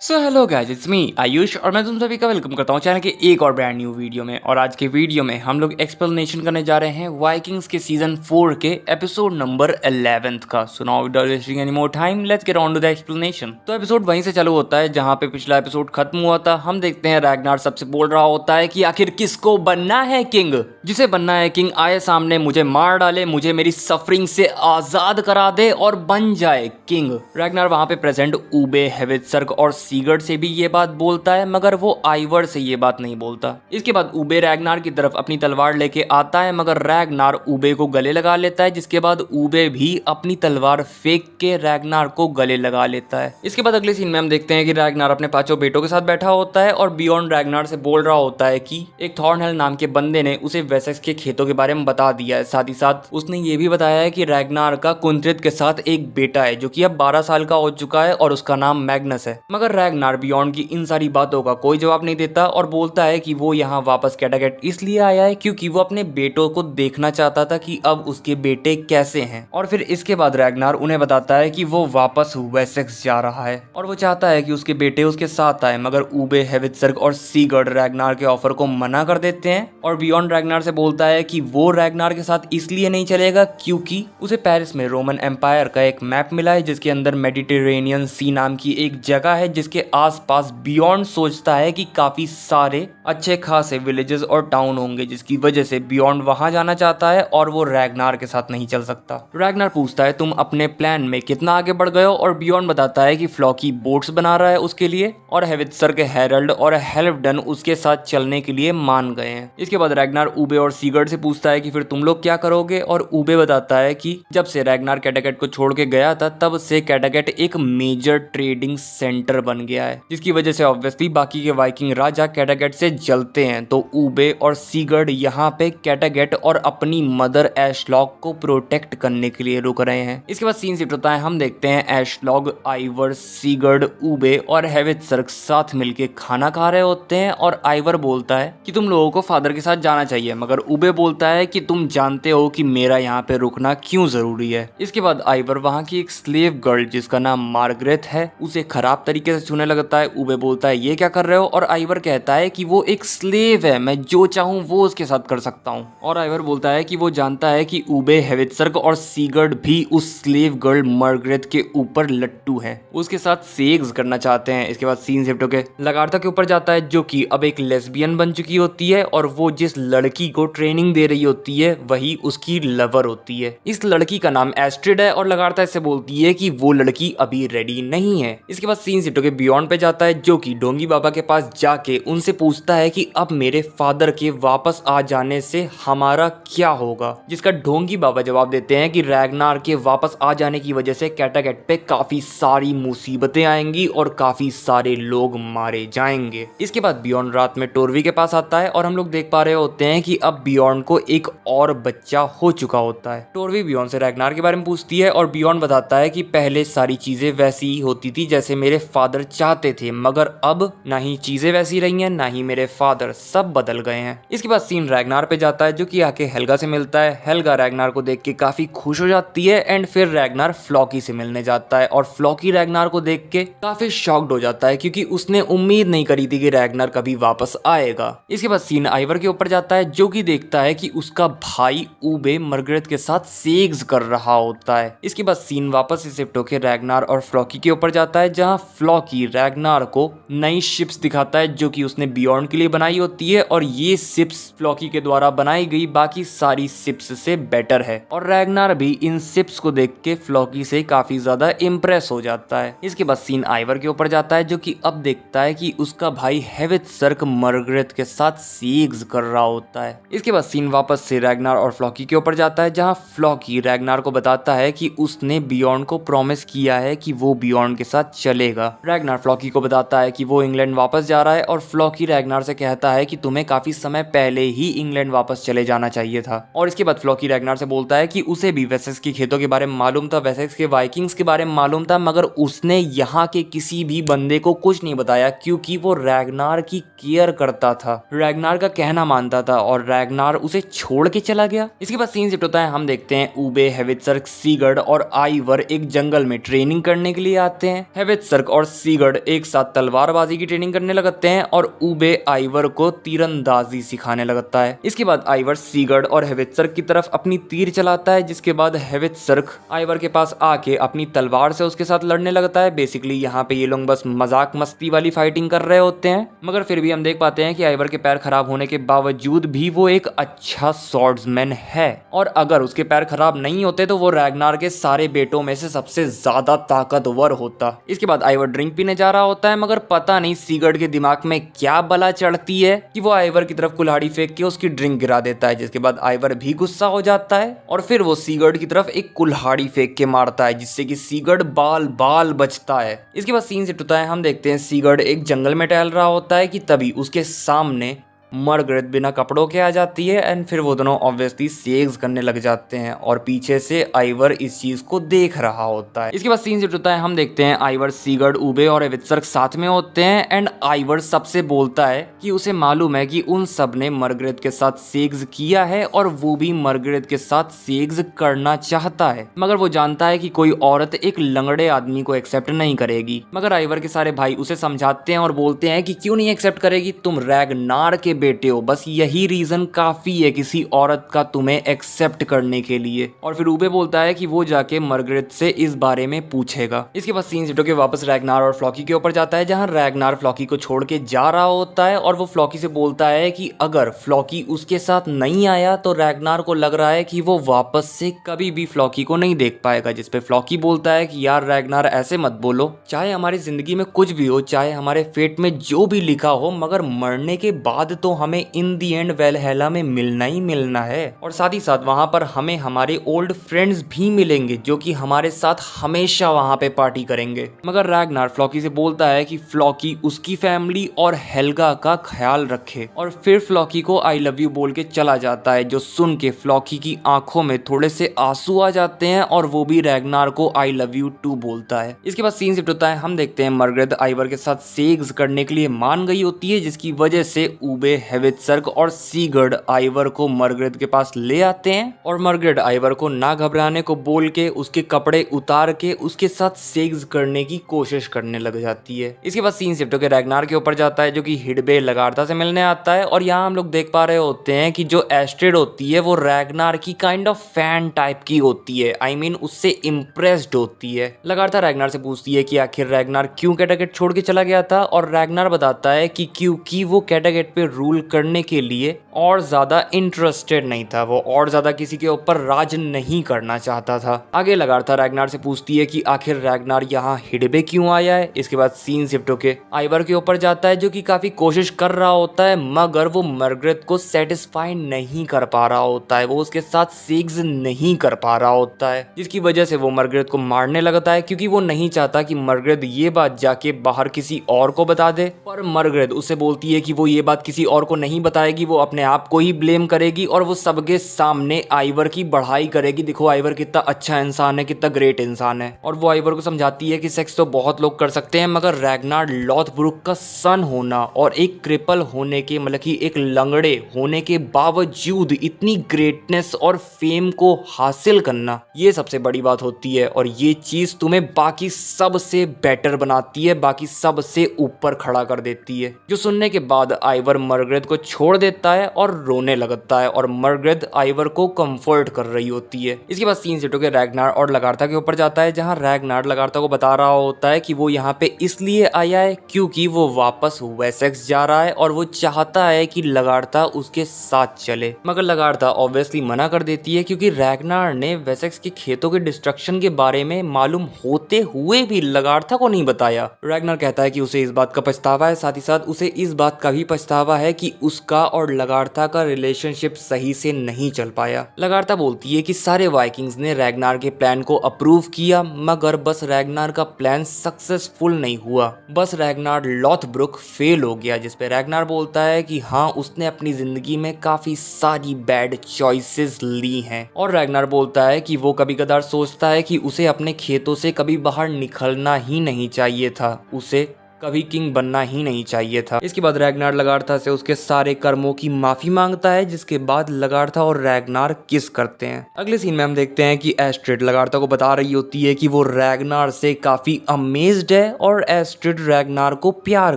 So hello guys, it's me Ayush और मैं तुम सभी का वेलकम करता हूँ चैनल के एक और ब्रांड न्यू वीडियो में। और आज के वीडियो में हम लोग एक्सप्लेनेशन करने जा रहे हैं वाइकिंग्स के सीजन 4 के एपिसोड नंबर 11 का। So now without wasting any more time, let's get on to the explanation. तो एपिसोड वहीं से चालू होता है जहाँ पे पिछला एपिसोड खत्म हुआ था। हम देखते हैं रैग्नार सबसे बोल रहा होता है कि आखिर किसको बनना है किंग, जिसे बनना है किंग आए सामने, मुझे मार डाले, मुझे मेरी सफरिंग से आजाद करा दे और बन जाए किंग। रैग्नार वहां पे प्रेजेंट ऊबे, हेवित्सर्ग और सीगर्ड से भी ये बात बोलता है, मगर वो आइवर से ये बात नहीं बोलता। इसके बाद ऊबे रैग्नार की तरफ अपनी तलवार लेके आता है, मगर रैग्नार ऊबे को गले लगा लेता है, जिसके बाद ऊबे भी अपनी तलवार फेंक के रैग्नार को गले लगा लेता है। इसके बाद अगले सीन में हम देखते हैं कि रैग्नार अपने पांचों बेटों के साथ बैठा होता है और बियॉन्ड रैग्नार से बोल रहा होता है कि एक थॉर्नहेल नाम के बंदे ने उसे वेसेक्स के खेतों के बारे में बता दिया है। साथ ही साथ उसने ये भी बताया है कि रैग्नार का कुंत्रित के साथ एक बेटा है जो कि अब 12 साल का हो चुका है और उसका नाम मैग्नस है। मगर रैग्नार बियॉन्ड की इन सारी बातों का कोई जवाब नहीं देता और बोलता है कि वो यहाँ वापस कैटागेट इसलिए आया है क्योंकि वो अपने बेटों को देखना चाहता था कि अब उसके बेटे कैसे हैं। और फिर इसके बाद रैग्नार उन्हें बताता है कि वो वापस वेसेक्स जा रहा है और वो चाहता है कि उसके बेटे उसके साथ आए, मगर ऊबे, हेवित्सर्ग और सीगर्ड रैग्नार के ऑफर को मना कर देते हैं। और बियॉन्ड रैग्नार से बोलता है कि वो रैग्नार के साथ इसलिए नहीं चलेगा क्योंकि उसे पेरिस में रोमन एम्पायर का एक मैप मिला है जिसके अंदर मेडिटेरेनियन सी नाम की एक जगह है, जिसके आसपास बियॉन्ड सोचता है कि काफी सारे अच्छे खासे विलेजेस और टाउन होंगे, जिसकी वजह से बियॉन्ड वहां जाना चाहता है और वो रैग्नार के साथ नहीं चल सकता। रैग्नार पूछता है तुम अपने प्लान में कितना आगे बढ़ गए हो, और बियॉन्ड बताता है कि फ्लॉकी बोट्स बना रहा है उसके लिए और हेवित्सर्ग, हेरल्ड और हेल्फडन उसके साथ चलने के लिए मान गए हैं। इसके बाद रैग्नार ऊबे और सीगर्ड से पूछता है कि फिर तुम लोग क्या करोगे, और ऊबे बताता है कि जब से रैग्नार कैटागेट को छोड़ के गया था तब से कैटागेट एक मेजर ट्रेडिंग सेंटर बन गया है, जिसकी वजह से ऑब्वियसली बाकी के वाइकिंग राजा कैटागेट से जलते हैं। तो ऊबे और सीगर्ड यहाँ पे कैटागेट और अपनी मदर एशलॉग को प्रोटेक्ट करने के लिए रुक रहे हैं। इसके बाद सीन शिफ्ट होता है, हम देखते हैं एशलॉग, आइवर, सीगर्ड, ऊबे और हेवित्सर्ग साथ मिलके खाना खा रहे होते हैं और आइवर बोलता है कि तुम लोगों को फादर के साथ जाना चाहिए, मगर ऊबे बोलता है कि तुम जानते हो कि मेरा यहाँ पे रुकना क्यों जरूरी है। इसके बाद आइवर वहाँ की एक स्लेव गर्ल जिसका नाम मार्गरेट है उसे खराब तरीके से छूने लगता है। ऊबे बोलता है ये क्या कर रहे हो, और आइवर कहता है कि वो एक स्लेव है, मैं जो चाहूँ वो उसके साथ कर सकता हूँ। और आइवर बोलता है कि वो जानता है कि ऊबे, हेवित्सर्ग और सीगर्ड भी उस स्लेव गर्ल मार्गरेट के ऊपर लट्टू है, उसके साथ सेक्स करना चाहते हैं। इसके बाद सीन शिफ्ट होके लगार्था के ऊपर जाता है जो कि अब एक लेस्बियन बन चुकी होती है और वो जिस लड़की को ट्रेनिंग दे रही होती है वही उसकी लवर होती है। इस लड़की का नाम एस्ट्रिड है और लगार्था इससे बोलती है कि वो लड़की अभी रेडी नहीं है। इसके बाद सीन शिफ्ट होके बियॉन्ड पे जाता है जो कि डोंगी बाबा के पास जाके उनसे पूछता है कि अब मेरे फादर के वापस आ जाने से हमारा क्या होगा, जिसका ढोंगी बाबा जवाब देते हैं कि रैग्नार के वापस आ जाने की वजह से कैटागेट पे काफी सारी मुसीबतें आएंगी और काफी सारे लोग मारे जाएंगे। इसके बाद बियॉन्ड रात में टोरवी के पास आता है और हम लोग देख पा रहे होते हैं कि अब बियॉन्ड को एक और बच्चा हो चुका होता है। टोरवी बियॉन्ड से रैग्नार के बारे में पूछती है और बियॉन्ड बताता है कि पहले सारी चीजें वैसी ही होती थी जैसे मेरे फादर चाहते थे, मगर अब ना ही चीजें वैसी रही हैं ना ही मेरे फादर, सब बदल गए हैं। इसके बाद सीन रैग्नार पे जाता है जो कि आके हेल्गा से मिलता है। हेल्गा रैग्नार को देख के काफी खुश हो जाती है एंड फिर रैग्नार फ्लॉकी से मिलने जाता है और फ्लॉकी रैग्नार को देख के काफी शॉक्ड हो जाता है क्योंकि उसने उम्मीद नहीं करी थी कि रैग्नार कभी वापस आएगा। इसके बाद सीन आइवर के ऊपर जाता है जो कि देखता है कि उसका भाई ऊबे मार्गरेट के साथ सेक्स कर रहा होता है। इसके बाद सीन वापस से शिफ्ट होकर रैग्नार और फ्लॉकी के ऊपर जाता है जहां फ्लॉकी रैग्नार को नई शिप्स दिखाता है जो कि उसने बियॉन्ड के लिए बनाई होती है और ये शिप्स फ्लॉकी के द्वारा बनाई गई बाकी सारी शिप्स से बेटर है और रैग्नार भी इन शिप्स को देख के फ्लॉकी से काफी ज्यादा इम्प्रेस हो जाता है। इसके बाद सीन आइवर के ऊपर जाता है जो कि अब देखता है कि उसका भाई हेवित्सर्ग मार्गरेट के साथ सेक्स कर रहा होता है। इसके बाद सीन वापस से रैग्नार और फ्लॉकी के ऊपर जाता है जहां फ्लॉकी रैग्नार को बताता है कि उसने बियॉन्ड को प्रॉमिस किया है कि वो बियॉन्ड के साथ चलेगा। रैग्नार फ्लॉकी को बताता है कि वो इंग्लैंड वापस जा रहा है और फ्लॉकी रैग्नार से कहता है कि तुम्हें काफी समय पहले ही इंग्लैंड वापस चले जाना चाहिए था। और इसके बाद फ्लॉकी रैग्नार से बोलता है कि उसे भी वेसेक्स के खेतों के बारे में मालूम था, वेसेक्स के वाइकिंग्स के बारे में मालूम था, मगर उसने यहाँ के किसी भी बंदे को कुछ नहीं बताया क्योंकि वो रैग्नार की केयर करता था, रैग्नार का कहना मानता था और रैग्नार उसे छोड़ के चला गया। इसके बाद सीन शिफ्ट होता है, हम देखते हैं ऊबे, हेवित्सर्ग, सीगर्ड और आइवर एक जंगल में ट्रेनिंग करने के लिए आते हैं। हेवित्सर्ग और सीगर्ड एक साथ तलवारबाजी की ट्रेनिंग करने लगते हैं और ऊबे आइवर को तीरंदाजी सिखाने लगता है। इसके बाद आइवर सीगर्ड और हेवित्सर्क की तरफ अपनी तीर चलाता है, जिसके बाद हेवित्सर्क आइवर के पास आके अपनी तलवार से उसके साथ लड़ने लगता है। बेसिकली यहाँ पे ये लोग बस मजाक मस्ती वाली फाइटिंग कर रहे होते हैं, मगर फिर भी हम देख पाते हैं कि आइवर के पैर खराब होने के बावजूद भी वो एक अच्छा स्वॉर्ड्समैन है, और अगर उसके पैर खराब नहीं होते तो वो रैग्नार के सारे बेटों में से सबसे ज्यादा ताकतवर होता। इसके बाद आइवर ड्रिंक पीने जा रहा होता है, मगर पता नहीं सीगर्ड के दिमाग में क्या बला चढ़ती है कि वो आइवर की तरफ कुल्हाड़ी फेंक के उसकी ड्रिंक गिरा देता है, जिसके बाद आइवर भी गुस्सा हो जाता है और फिर वो सीगर्ड की तरफ एक कुल्हाड़ी फेंक के मारता है, जिससे कि सीगर्ड बाल बाल बचता है। इसके बाद सीन शिफ्ट होता है, हम देखते हैं सीगर्ड एक जंगल में टहल रहा होता है कि तभी उसके सामने मार्गरेट बिना कपड़ों के आ जाती है एंड फिर वो दोनों ऑब्वियसली सेक्स करने लग जाते हैं और पीछे से आइवर इस चीज को देख रहा होता है। इसके बाद सीन शिफ्ट होता है, हम देखते हैं आइवर, सीगर्ड, ऊबे और हेवित्सर्क साथ में होते हैं एंड आइवर सबसे बोलता है कि उसे मालूम है कि उन सब ने मार्गरेट के साथ सेक्स किया है और वो भी मार्गरेट के साथ सेक्स करना चाहता है, मगर वो जानता है कि कोई औरत एक लंगड़े आदमी को एक्सेप्ट नहीं करेगी। मगर आइवर के सारे भाई उसे समझाते हैं और बोलते हैं कि क्यों नहीं एक्सेप्ट करेगी, तुम रैग्नार के बेटे हो, बस यही रीजन काफी है किसी औरत का तुम्हें एक्सेप्ट करने के लिए। और फिर ऊबे बोलता है कि वो जाके मार्गरेट से इस बारे में पूछेगा। इसके बाद सीन शिफ्ट के वापस रैग्नार और फ्लॉकी के ऊपर जाता है, जहां रैग्नार फ्लॉकी को छोड़ के जा रहा होता है और वो फ्लॉकी से बोलता है कि अगर फ्लॉकी उसके साथ नहीं आया तो रैग्नार को लग रहा है कि वो वापस से कभी भी फ्लॉकी को नहीं देख पाएगा, जिसपे फ्लॉकी बोलता है कि यार रैग्नार ऐसे मत बोलो, चाहे हमारी जिंदगी में कुछ भी हो, चाहे हमारे फेट में जो भी लिखा हो, मगर मरने के बाद तो हमें इन दी एंड वेलहेला में मिलना ही मिलना है, और साथ ही साथ वहां पर हमें हमारे ओल्ड फ्रेंड्स भी मिलेंगे जो कि हमारे साथ हमेशा वहां पे पार्टी करेंगे। मगर रैग्नार फ्लॉकी से बोलता है कि फ्लॉकी उसकी फैमिली और हेल्गा का ख्याल रखे, और फिर फ्लॉकी को आई लव यू बोल के चला जाता है, जो सुन के फ्लॉकी की आंखों में थोड़े से आंसू आ जाते हैं और वो भी रैग्नार को आई लव यू टू बोलता है। इसके बाद सीन शिफ्ट होता है, हम देखते हैं मार्गरेट आइवर के साथ सेक्स करने के लिए मान गई होती है, जिसकी वजह से ऊबे, हेवित्सर्क और सीगर्ड आइवर को मार्गरेट के पास ले आते हैं और मार्गरेट आइवर को ना घबराने को बोल के उसके कपड़े उतार के उसके साथ सेक्स करने की कोशिश करने लग जाती है। इसके बाद सीन शिफ्ट होकर रैग्नार के ऊपर जाता है, जो कि हिडबे लगार्था से मिलने आता है, और यहाँ हम लोग देख पा रहे होते हैं कि जो एस्ट्रेड होती है वो रैग्नार की काइंड ऑफ फैन टाइप की होती है, आई मीन उससे इम्प्रेस्ड होती है। लगार्था रैग्नार से पूछती है कि आखिर रैग्नार क्यों कैटागेट छोड़ के चला गया था, और रैग्नार बताता है कि क्योंकि वो कैटागेट पे रूल करने के लिए और ज्यादा इंटरेस्टेड नहीं था, वो और ज्यादा किसी के ऊपर राज नहीं करना चाहता था। आगे लगार्था रैग्नार से पूछती है कि आखिर रैग्नार यहाँ हिडबे क्यों आया है। इसके बाद सीन शिफ्ट होके आइवर के ऊपर जाता है, जो कि काफी कोशिश कर रहा होता है, मगर वो मार्गरेट को सेटिस्फाई नहीं कर पा रहा होता है, वो उसके साथ सेक्स नहीं कर पा रहा होता है, जिसकी वजह से वो मार्गरेट को मारने लगता है, क्योंकि वो नहीं चाहता कि मार्गरेट ये बात जाके बाहर किसी और को बता दे। पर मार्गरेट उससे बोलती है कि वो ये बात किसी और को नहीं बताएगी, वो अपने आप को ही ब्लेम करेगी और वो सबके सामने आइवर की बढ़ाई करेगी, देखो आइवर कितना अच्छा इंसान है, कितना ग्रेट इंसान है। और वो आइवर को समझाती है कि सेक्स तो बहुत लोग कर सकते हैं, मगर रैग्नार लॉथब्रुक का सन होना और एक क्रिपल होने के, मतलब कि एक लंगड़े होने के बावजूद इतनी ग्रेटनेस और फेम को हासिल करना, ये सबसे बड़ी बात होती है, और ये चीज तुम्हें बाकी सब से बेटर बनाती है, बाकी सब से ऊपर खड़ा कर देती है। जो सुनने के बाद आइवर मार्गरेट को छोड़ देता है और रोने लगता है, और मार्गरेट आइवर को कंफर्ट कर रही होती है। इसके बाद सीन शिफ्ट होकर रैग्नार और लगार्था के ऊपर जाता है, जहां रैग्नार लगार्था को बता रहा होता है कि वो यहाँ पे इसलिए आया है क्योंकि वो वापस वेसेक्स जा रहा है और वो चाहता है कि लगार्था उसके साथ चले, मगर लगार्था ऑब्वियसली मना कर देती है, क्योंकि रैग्नार ने वेसेक्स के खेतों के डिस्ट्रक्शन के बारे में मालूम होते हुए भी लगार्था को नहीं बताया। रैग्नार कहता है कि उसे इस बात का पछतावा है, साथ ही साथ उसे इस बात का भी पछतावा है कि उसका और लगार्था का रिलेशनशिप सही से नहीं चल पाया। लगार्था बोलती है कि सारे वाइकिंग्स ने रैग्नार के प्लान को अप्रूव किया, मगर बस रैग्नार का प्लान सक्सेसफुल नहीं हुआ, बस रैग्नार लॉथब्रुक फेल हो गया। जिसपे रैग्नार बोलता है कि हाँ, उसने अपनी जिंदगी में काफी सारी बैड चॉइसेस ली हैं, और रैग्नार बोलता है कि वो कभी कदार सोचता है कि उसे अपने खेतों से कभी बाहर निकलना ही नहीं चाहिए था, उसे कभी किंग बनना ही नहीं चाहिए था। इसके बाद रैग्नार लगार्था से उसके सारे कर्मों की माफी मांगता है, जिसके बाद लगार्था और रैग्नार किस करते हैं। अगले सीन में हम देखते हैं कि एस्ट्रिड लगार्था को बता रही होती है कि वो रैग्नार से काफी अमेज्ड है और एस्ट्रिड रैग्नार को प्यार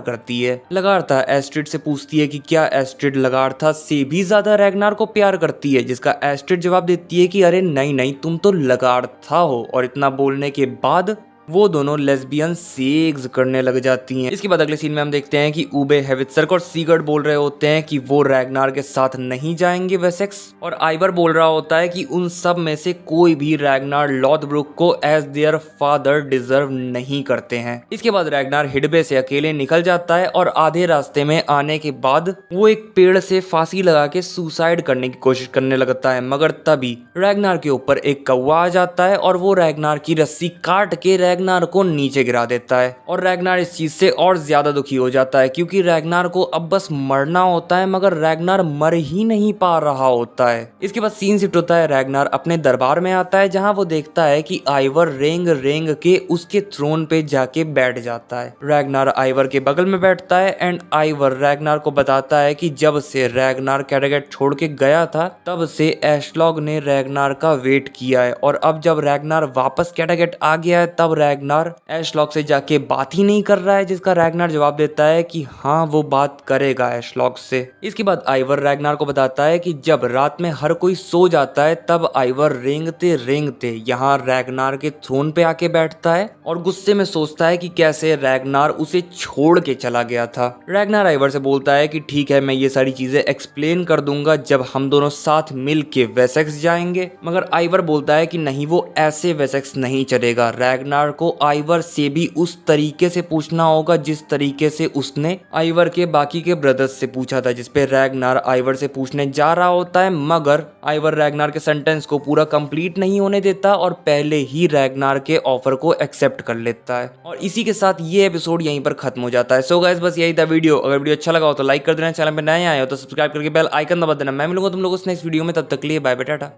करती है। लगार्था एस्ट्रिड से पूछती है कि क्या एस्ट्रिड लगार्था से भी ज्यादा रैग्नार को प्यार करती है, जिसका एस्ट्रिड जवाब देती है कि अरे नहीं नहीं, तुम तो लगार्था हो। और इतना बोलने के बाद वो दोनों लेस्बियन सेक्स करने लग जाती हैं। इसके बाद अगले सीन में हम देखते हैं कि ऊबे हेवित्सर्क और सीगर्ड बोल रहे होते हैं कि वो रैग्नार के साथ नहीं जाएंगे वेसेक्स, और आइवर बोल रहा होता है कि उन सब में से कोई भी रैग्नार लॉथब्रुक को एज देयर फादर डिजर्व नहीं करते हैं। इसके बाद रैग्नार हिडबे से अकेले निकल जाता है और आधे रास्ते में आने के बाद वो एक पेड़ से फांसी लगा के सुसाइड करने की कोशिश करने लगता है, मगर तभी रैग्नार के ऊपर एक कौवा आ जाता है और वो रैग्नार की रस्सी काट के रैग्नार को नीचे गिरा देता है। और रैग्नार इस चीज से और ज्यादा दुखी हो जाता है, क्योंकि रैग्नार को अब बस मरना होता है, मगर रैग्नार मर ही नहीं पा रहा होता है। इसके बाद सीन शिफ्ट होता है, रैग्नार अपने दरबार में आता है, जहां वो देखता है कि आइवर रेंग रेंग के उसके थ्रोन पे जाके बैठ जाता है। रैग्नार आइवर के बगल में बैठता है एंड आइवर रैग्नार को बताता है कि जब से रैग्नार कैटगेट छोड़ के गया था तब से एशलॉग ने रैग्नार का वेट किया है, और अब जब रैग्नार वापस कैटगेट आ गया है तब रैग्नार एशलॉग से जाके बात ही नहीं कर रहा है, जिसका रैग्नार जवाब देता है कि हाँ वो बात करेगा एशलॉग से। इसके बाद आइवर रैग्नार को बताता है कि जब रात में हर कोई सो जाता है तब आइवर रेंगते रेंगते यहाँ रैग्नार के थ्रोन पे आके बैठता है और गुस्से में सोचता है कि कैसे रैग्नार उसे छोड़ के चला गया था। रैग्नार आइवर से बोलता है कि ठीक है, मैं ये सारी चीजें एक्सप्लेन कर दूंगा जब हम दोनों साथ मिल के वेसेक्स जाएंगे, मगर आइवर बोलता है कि नहीं, वो ऐसे वेसेक्स नहीं चलेगा। रैग्नार को आइवर से भी उस तरीके से पूछना होगा जिस तरीके से उसने आइवर के बाकी के ब्रदर्स से पूछा था, जिसपे रैग्नार आइवर से पूछने जा रहा होता है, मगर आइवर रैग्नार के सेंटेंस को पूरा कंप्लीट नहीं होने देता और पहले ही रैग्नार के ऑफर को एक्सेप्ट कर लेता है। और इसी के साथ ये एपिसोड यहीं पर खत्म हो जाता है। सो गाइस, बस यही था वीडियो। अगर वीडियो अच्छा लगा हो तो लाइक कर देना, चैनल पे नए आए हो तो सब्सक्राइब करके बेल आइकन दबा देना। मैं मिलूंगा तुम लोगों से नेक्स्ट वीडियो में, तब तक के लिए बाय बाय, टाटा।